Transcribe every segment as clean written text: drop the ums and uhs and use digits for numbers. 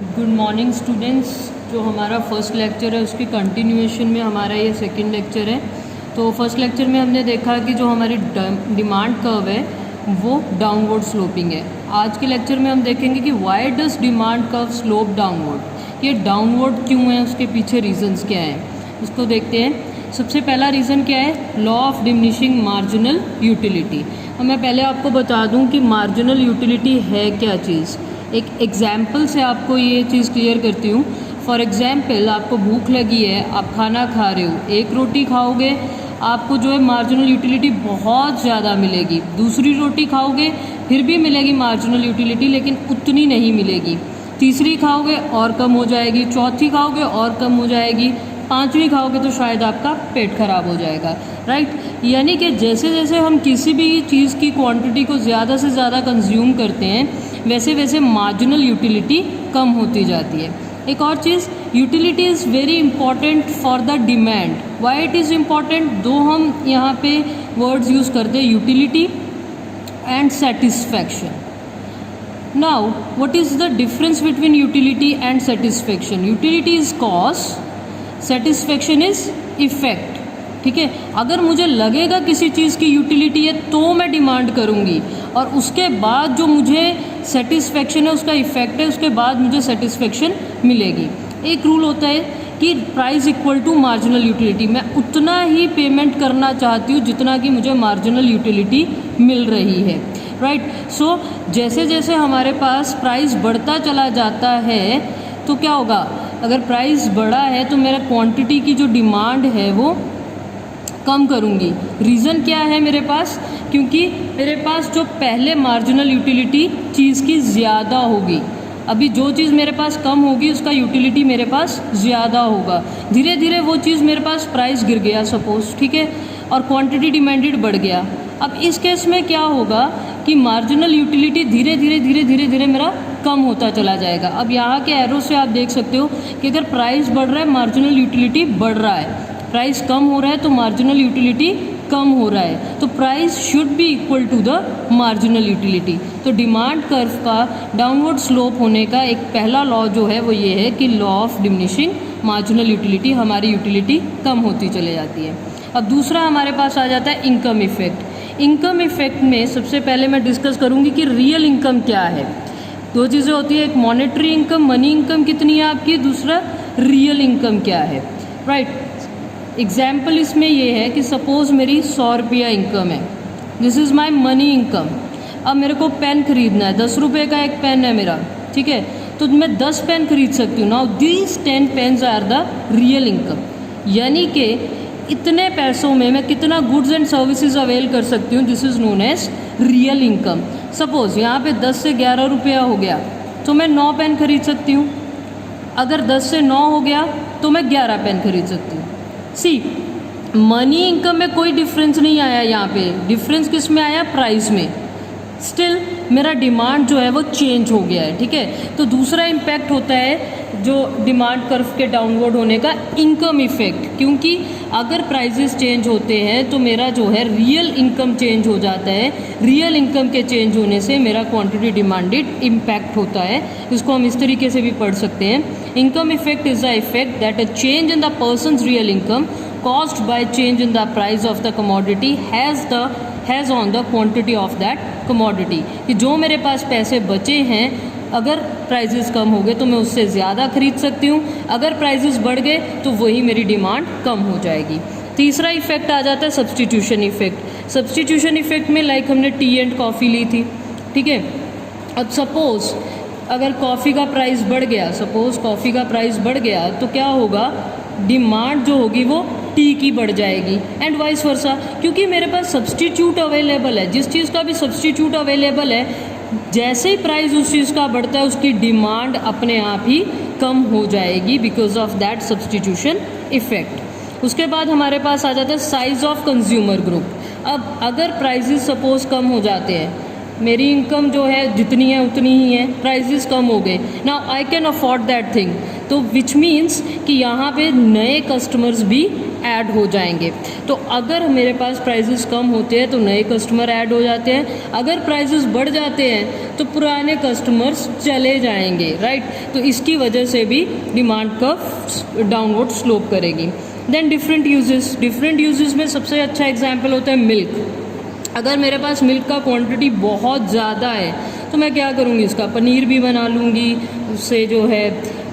Good morning students. जो हमारा first lecture है उसकी कंटिन्यूएशन में हमारा ये सेकंड लेक्चर है। तो फर्स्ट लेक्चर में हमने देखा कि जो हमारी डिमांड कर्व है वो डाउनवर्ड स्लोपिंग है। आज के लेक्चर में हम देखेंगे कि why does demand curve slope downward. ये डाउनवर्ड क्यों है, उसके पीछे रीजंस क्या हैं, उसको देखते हैं। सबसे पहला रीज़न क्या है, law of diminishing marginal utility. अब मैं पहले आपको बता दूं कि मार्जिनल यूटिलिटी है क्या चीज़। एक एग्जाम्पल से आपको ये चीज़ क्लियर करती हूँ। फॉर एग्जाम्पल, आपको भूख लगी है, आप खाना खा रहे हो, एक रोटी खाओगे आपको जो है मार्जिनल यूटिलिटी बहुत ज़्यादा मिलेगी। दूसरी रोटी खाओगे फिर भी मिलेगी मार्जिनल यूटिलिटी, लेकिन उतनी नहीं मिलेगी। तीसरी खाओगे और कम हो जाएगी, चौथी खाओगे और कम हो जाएगी, पांचवी खाओगे तो शायद आपका पेट खराब हो जाएगा। राइट, यानी कि जैसे जैसे हम किसी भी चीज़ की क्वांटिटी को ज़्यादा से ज़्यादा कंज्यूम करते हैं वैसे वैसे मार्जिनल यूटिलिटी कम होती जाती है। एक और चीज़, utility is very important for the demand. Why it is important, दो हम यहाँ पे वर्ड्स यूज़ करते हैं, utility and satisfaction. Now what is the difference between utility and satisfaction. Utility is cost, satisfaction is effect. ठीक है, अगर मुझे लगेगा किसी चीज़ की यूटिलिटी है तो मैं डिमांड करूँगी, और उसके बाद जो मुझे सेटिस्फैक्शन है उसका इफ़ेक्ट है, उसके बाद मुझे सेटिस्फैक्शन मिलेगी। एक रूल होता है कि price equal to marginal utility. मैं उतना ही पेमेंट करना चाहती हूँ जितना कि मुझे मार्जिनल यूटिलिटी मिल रही है। राइट, सो जैसे जैसे हमारे पास प्राइस बढ़ता चला जाता है तो क्या होगा, अगर प्राइस बढ़ा है तो मेरा क्वांटिटी की जो डिमांड है वो कम करूँगी। रीज़न क्या है मेरे पास, क्योंकि मेरे पास जो पहले मार्जिनल यूटिलिटी चीज़ की ज़्यादा होगी, अभी जो चीज़ मेरे पास कम होगी उसका यूटिलिटी मेरे पास ज़्यादा होगा। धीरे धीरे वो चीज़ मेरे पास प्राइस गिर गया सपोज, ठीक है, और क्वांटिटी डिमांडेड बढ़ गया। अब इस केस में क्या होगा कि मार्जिनल यूटिलिटी धीरे धीरे धीरे धीरे धीरे मेरा कम होता चला जाएगा। अब यहाँ के एरो से आप देख सकते हो कि अगर प्राइस बढ़ रहा है मार्जिनल यूटिलिटी बढ़ रहा है, प्राइस कम हो रहा है तो मार्जिनल यूटिलिटी कम हो रहा है। तो price should be equal to the marginal utility. तो डिमांड कर्व का डाउनवर्ड स्लोप होने का एक पहला लॉ जो है वो ये है कि law of diminishing marginal utility, हमारी यूटिलिटी कम होती चले जाती है। अब दूसरा हमारे पास आ जाता है इनकम इफेक्ट। इनकम इफेक्ट में सबसे पहले मैं डिस्कस करूँगी कि रियल इनकम क्या है। दो चीज़ें होती है, एक मॉनेटरी इनकम, मनी इनकम कितनी है आपकी, दूसरा रियल इनकम क्या है। राइट, एग्जाम्पल इसमें ये है कि सपोज़ मेरी 100 रुपया इनकम है, this is my money income. अब मेरे को पेन खरीदना है, 10 रुपये का एक पेन है मेरा, ठीक है, तो मैं 10 पेन खरीद सकती हूँ। Now these 10 pens are the real income, यानी कि इतने पैसों में मैं कितना गुड्स एंड सर्विसेज अवेल कर सकती हूँ, this is known as real income. Suppose यहाँ पे 10 से 11 रुपया हो गया तो मैं 9 पेन खरीद सकती हूँ। अगर 10 से 9 हो गया तो मैं 11 पेन खरीद सकती हूँ। सी, मनी इनकम में कोई डिफरेंस नहीं आया, यहाँ पे डिफरेंस किस में आया, प्राइस में। स्टिल मेरा डिमांड जो है वो चेंज हो गया है। ठीक है, तो दूसरा इम्पैक्ट होता है जो डिमांड कर्व के डाउनवर्ड होने का, इनकम इफेक्ट। क्योंकि अगर प्राइसेस चेंज होते हैं तो मेरा जो है रियल इनकम चेंज हो जाता है। रियल इनकम के चेंज होने से मेरा क्वांटिटी डिमांडेड इम्पैक्ट होता है। इसको हम इस तरीके से भी पढ़ सकते हैं, income effect is the effect that a change in the person's real income caused by change in the price of the commodity has on the quantity of that commodity। कि जो मेरे पास पैसे बचे हैं, अगर प्राइसेस कम हो गए तो मैं उससे ज़्यादा खरीद सकती हूँ, अगर प्राइसेस बढ़ गए तो वही मेरी डिमांड कम हो जाएगी। तीसरा इफेक्ट आ जाता है सब्सटीट्यूशन इफेक्ट। सब्सटीट्यूशन इफेक्ट में लाइक हमने टी एंड कॉफ़ी ली थी, ठीक है, अब सपोज़ अगर कॉफ़ी का प्राइस बढ़ गया, सपोज़ कॉफ़ी का प्राइस बढ़ गया तो क्या होगा, डिमांड जो होगी वो टी की बढ़ जाएगी एंड वाइस वर्सा, क्योंकि मेरे पास सब्सटीट्यूट अवेलेबल है। जिस चीज़ का भी सब्सटीट्यूट अवेलेबल है, जैसे ही प्राइस उस चीज़ का बढ़ता है उसकी डिमांड अपने आप ही कम हो जाएगी because of that substitution effect. उसके बाद हमारे पास आ जाता है साइज़ ऑफ कंज्यूमर ग्रुप। अब अगर प्राइसेस सपोज कम हो जाते हैं, मेरी इनकम जो है जितनी है उतनी ही है, प्राइसेस कम हो गए, now I can afford that thing, तो विच मीन्स कि यहाँ पे नए कस्टमर्स भी ऐड हो जाएंगे। तो अगर मेरे पास प्राइसेस कम होते हैं तो नए कस्टमर ऐड हो जाते हैं, अगर प्राइसेस बढ़ जाते हैं तो पुराने कस्टमर्स चले जाएंगे, राइट। तो इसकी वजह से भी डिमांड कर्व डाउनवर्ड स्लोप करेगी। देन डिफरेंट यूजेस में सबसे अच्छा एग्जाम्पल होता है मिल्क। अगर मेरे पास मिल्क का क्वांटिटी बहुत ज़्यादा है तो मैं क्या करूँगी, इसका पनीर भी बना लूँगी, उससे जो है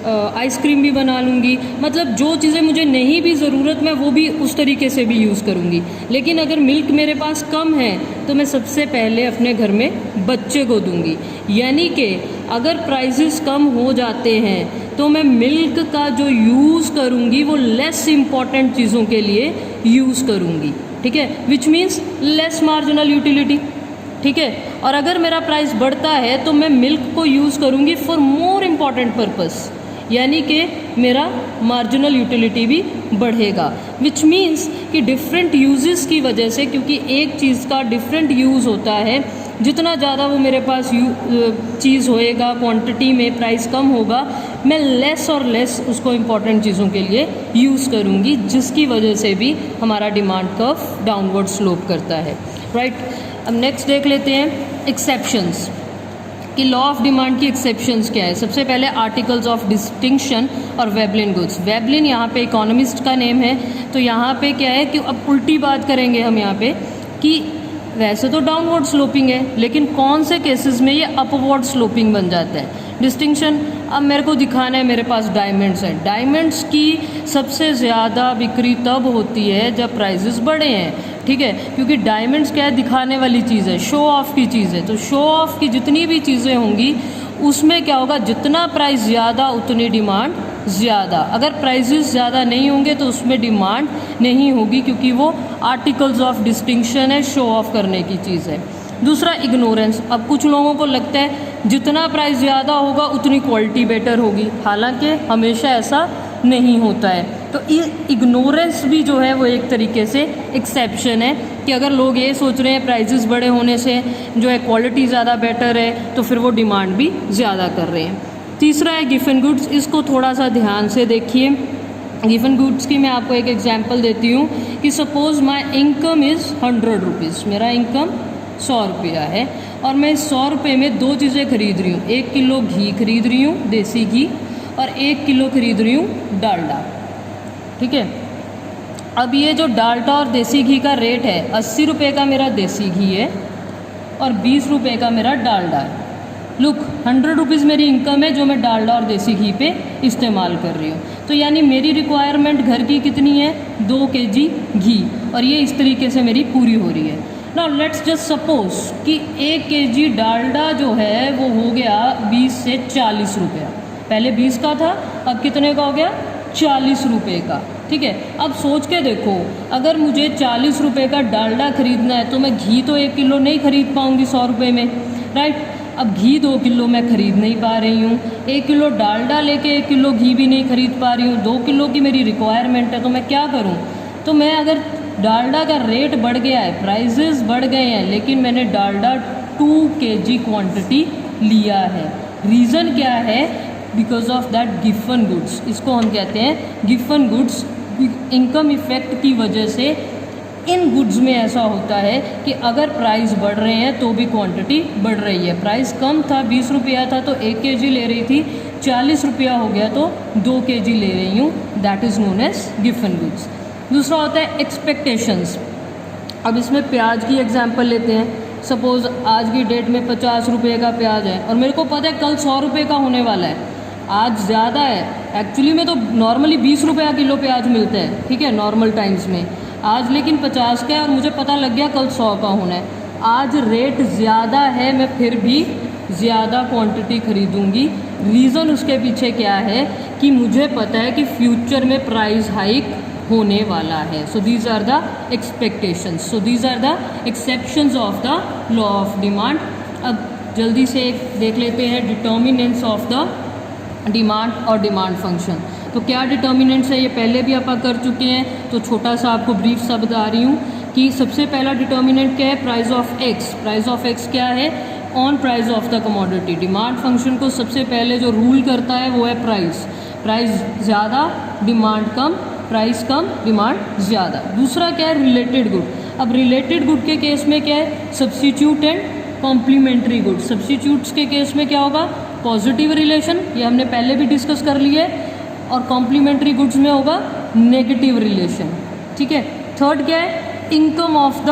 आइसक्रीम भी बना लूँगी, मतलब जो चीज़ें मुझे नहीं भी ज़रूरत मैं वो भी उस तरीके से भी यूज़ करूँगी। लेकिन अगर मिल्क मेरे पास कम है तो मैं सबसे पहले अपने घर में बच्चे को दूँगी, यानी कि अगर प्राइसेस कम हो जाते हैं तो मैं मिल्क का जो यूज़ करूँगी वो लेस इम्पॉर्टेंट चीज़ों के लिए यूज़ करूँगी, ठीक है, which means less marginal utility, ठीक है। और अगर मेरा प्राइस बढ़ता है तो मैं मिल्क को यूज़ करूँगी फॉर मोर इम्पॉर्टेंट पर्पस, यानी कि मेरा मार्जिनल यूटिलिटी भी बढ़ेगा, विच मीन्स कि डिफरेंट यूजेस की वजह से, क्योंकि एक चीज़ का डिफरेंट यूज़ होता है, जितना ज़्यादा वो मेरे पास चीज़ होएगा क्वांटिटी में, प्राइस कम होगा, मैं लेस और लेस उसको इम्पॉर्टेंट चीज़ों के लिए यूज़ करूँगी, जिसकी वजह से भी हमारा डिमांड कर्व डाउनवर्ड स्लोप करता है, राइट। अब नेक्स्ट देख लेते हैं एक्सेप्शंस, कि लॉ ऑफ डिमांड की एक्सेप्शंस क्या है। सबसे पहले आर्टिकल्स ऑफ डिस्टिंक्शन और वेबलिन गुड्स। वेबलिन यहाँ पे इकोनॉमिस्ट का नेम है, तो यहाँ पे क्या है कि अब उल्टी बात करेंगे हम यहाँ पे कि वैसे तो डाउनवर्ड स्लोपिंग है, लेकिन कौन से केसेस में ये अपवर्ड स्लोपिंग बन जाता है। डिस्टिंक्शन, अब मेरे को दिखाना है मेरे पास डायमंड्स हैं, डायमंड्स की सबसे ज़्यादा बिक्री तब होती है जब प्राइसेस बढ़े हैं, ठीक है, क्योंकि डायमंड्स क्या है, दिखाने वाली चीज़ है, शो ऑफ की चीज़ है। तो शो ऑफ की जितनी भी चीज़ें होंगी उसमें क्या होगा, जितना प्राइस ज़्यादा उतनी डिमांड ज़्यादा, अगर प्राइसेस ज़्यादा नहीं होंगे तो उसमें डिमांड नहीं होगी, क्योंकि वो आर्टिकल्स ऑफ डिस्टिंक्शन है, शो ऑफ करने की चीज़ है। दूसरा इग्नोरेंस, अब कुछ लोगों को लगता है जितना प्राइस ज़्यादा होगा उतनी क्वालिटी बेटर होगी, हालांकि हमेशा ऐसा नहीं होता है। तो इग्नोरेंस भी जो है वो एक तरीके से एक्सेप्शन है, कि अगर लोग ये सोच रहे हैं प्राइसेस बड़े होने से जो है क्वालिटी ज़्यादा बेटर है तो फिर वो डिमांड भी ज़्यादा कर रहे हैं। तीसरा है गिवन गुड्स, इसको थोड़ा सा ध्यान से देखिए। गिवन गुड्स की मैं आपको एक एग्जांपल देती हूँ कि suppose my income is 100 rupees, मेरा इनकम 100 रुपया है और मैं 100 रुपये में दो चीज़ें खरीद रही हूँ, 1 किलो घी खरीद रही हूँ देसी घी और 1 किलो खरीद रही हूँ डालडा, ठीक है। अब ये जो डालडा और देसी घी का रेट है, 80 रुपये का मेरा देसी घी है और 20 रुपये का मेरा डालडा है। लुक, 100 रुपीज़ मेरी इनकम है जो मैं डालडा और देसी घी पे इस्तेमाल कर रही हूँ, तो यानी मेरी रिक्वायरमेंट घर की कितनी है, 2 kg घी, और ये इस तरीके से मेरी पूरी हो रही है। नाउ लेट्स जस्ट सपोज कि 1 kg डालडा जो है वो हो गया 20 से 40 रुपया, पहले 20 का था अब कितने का हो गया, 40 रुपये का, ठीक है। अब सोच के देखो, अगर मुझे 40 रुपये का डालडा खरीदना है तो मैं घी तो 1 किलो नहीं खरीद पाऊँगी 100 रुपये में, राइट। अब घी 2 किलो मैं खरीद नहीं पा रही हूँ, 1 किलो डालडा लेके 1 किलो घी भी नहीं खरीद पा रही हूँ, 2 किलो की मेरी रिक्वायरमेंट है, तो मैं क्या करूँ। तो मैं अगर डालडा का रेट बढ़ गया है, प्राइसेस बढ़ गए हैं, लेकिन मैंने डालडा 2 kg क्वांटिटी लिया है, रीज़न क्या है, because of that given goods, इसको हम कहते हैं गिवन गुड्स। इनकम इफेक्ट की वजह से इन गुड्स में ऐसा होता है कि अगर प्राइस बढ़ रहे हैं तो भी क्वांटिटी बढ़ रही है। प्राइस कम था, 20 रुपया था तो 1 kg ले रही थी, 40 रुपया हो गया तो 2 kg ले रही हूँ, that is known as given goods. दूसरा होता है एक्सपेक्टेशंस। अब इसमें प्याज की एग्जांपल लेते हैं। सपोज़ आज की डेट में 50 रुपये का प्याज है और मेरे को पता है कल 100 रुपये का होने वाला है, आज ज़्यादा है, एक्चुअली में तो नॉर्मली 20 रुपया किलो प्याज मिलता है, ठीक है, नॉर्मल टाइम्स में, आज लेकिन 50 का है और मुझे पता लग गया कल 100 का होना है। आज रेट ज़्यादा है, मैं फिर भी ज़्यादा क्वांटिटी खरीदूंगी। रीज़न उसके पीछे क्या है कि मुझे पता है कि फ्यूचर में प्राइस हाइक होने वाला है। So these are the expectations, so these are the exceptions of the law of demand. अब जल्दी से देख लेते हैं डिटर्मिनेंट्स ऑफ द डिमांड और डिमांड फंक्शन। तो क्या डिटर्मिनेंट्स है, ये पहले भी आप कर चुके हैं, तो छोटा सा आपको ब्रीफ सा बता रही हूँ कि कि सबसे पहला डिटर्मिनेंट क्या है, price of x. Price of x क्या है, on price of the commodity. Demand function को सबसे पहले जो रूल करता है वो है प्राइस। प्राइस ज़्यादा डिमांड कम, प्राइस कम डिमांड ज़्यादा। दूसरा क्या है, रिलेटेड गुड। अब रिलेटेड गुड के केस में क्या है, substitute and complementary good. Substitutes के केस में क्या होगा, पॉजिटिव रिलेशन, ये हमने पहले भी डिस्कस कर लिया है, और कॉम्प्लीमेंट्री गुड्स में होगा नेगेटिव रिलेशन। ठीक है। थर्ड क्या है, income of the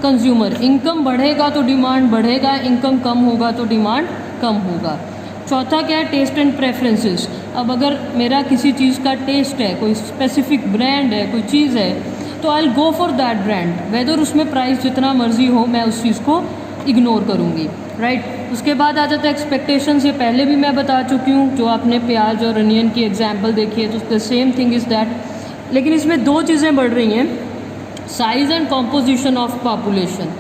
consumer. Income बढ़ेगा तो डिमांड बढ़ेगा, इनकम कम होगा तो डिमांड कम होगा। चौथा क्या है, टेस्ट एंड प्रेफरेंसेस। अब अगर मेरा किसी चीज़ का टेस्ट है, कोई स्पेसिफिक ब्रांड है, कोई चीज़ है, तो I will go for that brand, whether उसमें प्राइस जितना मर्जी हो, मैं उस चीज़ को इग्नोर करूँगी, राइट। उसके बाद आ जाता है एक्सपेक्टेशंस। ये पहले भी मैं बता चुकी हूँ, जो आपने प्याज और अनियन की एग्जाम्पल देखी है, तो the same thing is that. लेकिन इसमें दो चीज़ें बढ़ रही हैं, size and composition of population.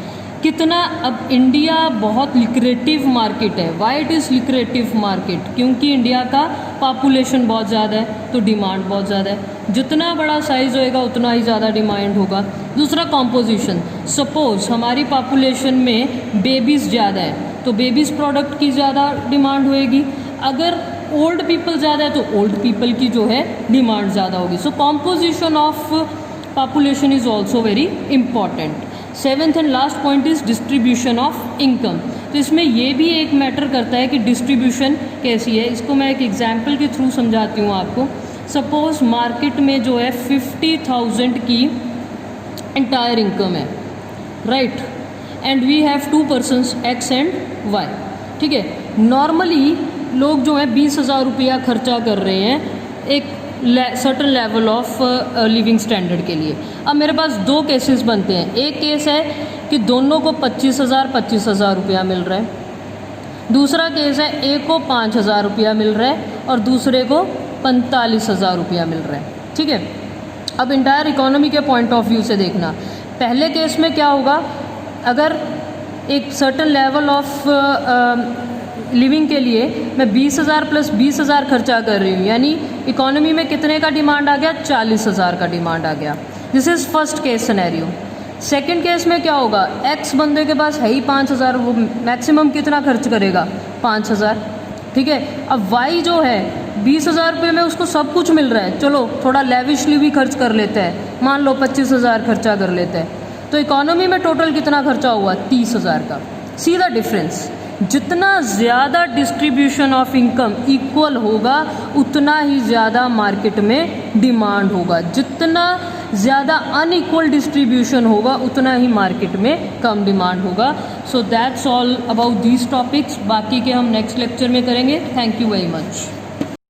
कितना, अब इंडिया बहुत लिक्रेटिव मार्केट है। वाई इट इज़ लिक्रेटिव मार्केट, क्योंकि इंडिया का पॉपुलेशन बहुत ज़्यादा है तो डिमांड बहुत ज़्यादा है। जितना बड़ा साइज़ होएगा उतना ही ज़्यादा डिमांड होगा। दूसरा कॉम्पोजिशन, सपोज़ हमारी पॉपुलेशन में बेबीज़ ज़्यादा है तो बेबीज़ प्रोडक्ट की ज़्यादा डिमांड होएगी। अगर ओल्ड पीपल ज़्यादा है तो ओल्ड पीपल की जो है डिमांड ज़्यादा होगी। So composition of population is also very important. Seventh and last point is distribution of income. तो इसमें ये भी एक मैटर करता है कि डिस्ट्रीब्यूशन कैसी है। इसको मैं एक एग्जांपल के थ्रू समझाती हूँ आपको। सपोज़ मार्केट में जो है 50,000 की एंटायर इनकम है, right, and we have two persons x and y. ठीक है। नॉर्मली लोग जो है 20,000 रुपया खर्चा कर रहे हैं एक certain level of living standard के लिए। अब मेरे पास दो केसेस बनते हैं। एक केस है कि दोनों को 25,000 रुपया मिल रहा है। दूसरा केस है एक को 5,000 रुपया मिल रहा है और दूसरे को 45,000 रुपया मिल रहा है। ठीक है। अब इंटायर इकोनॉमी के पॉइंट ऑफ व्यू से देखना, पहले केस में क्या होगा, अगर एक सर्टन लेवल ऑफ लिविंग के लिए मैं 20,000 प्लस 20,000 खर्चा कर रही हूँ, यानी इकोनॉमी में कितने का डिमांड आ गया, 40,000 का डिमांड आ गया। This is first case scenario. Second case में क्या होगा, एक्स बंदे के पास है ही 5,000, वो मैक्सिमम कितना खर्च करेगा, 5,000। ठीक है। अब वाई जो है 20,000 रुपये में उसको सब कुछ मिल रहा है, चलो थोड़ा लेविशली भी खर्च कर लेते हैं, मान लो 25,000 खर्चा कर लेते हैं, तो इकोनॉमी में टोटल कितना खर्चा हुआ, 30,000 का। सी द डिफरेंस, जितना ज़्यादा डिस्ट्रीब्यूशन ऑफ इनकम इक्वल होगा उतना ही ज़्यादा मार्केट में डिमांड होगा। जितना ज़्यादा अनइक्वल डिस्ट्रीब्यूशन होगा उतना ही मार्केट में कम डिमांड होगा। So that's all about these topics. बाकी के हम नेक्स्ट लेक्चर में करेंगे। Thank you very much.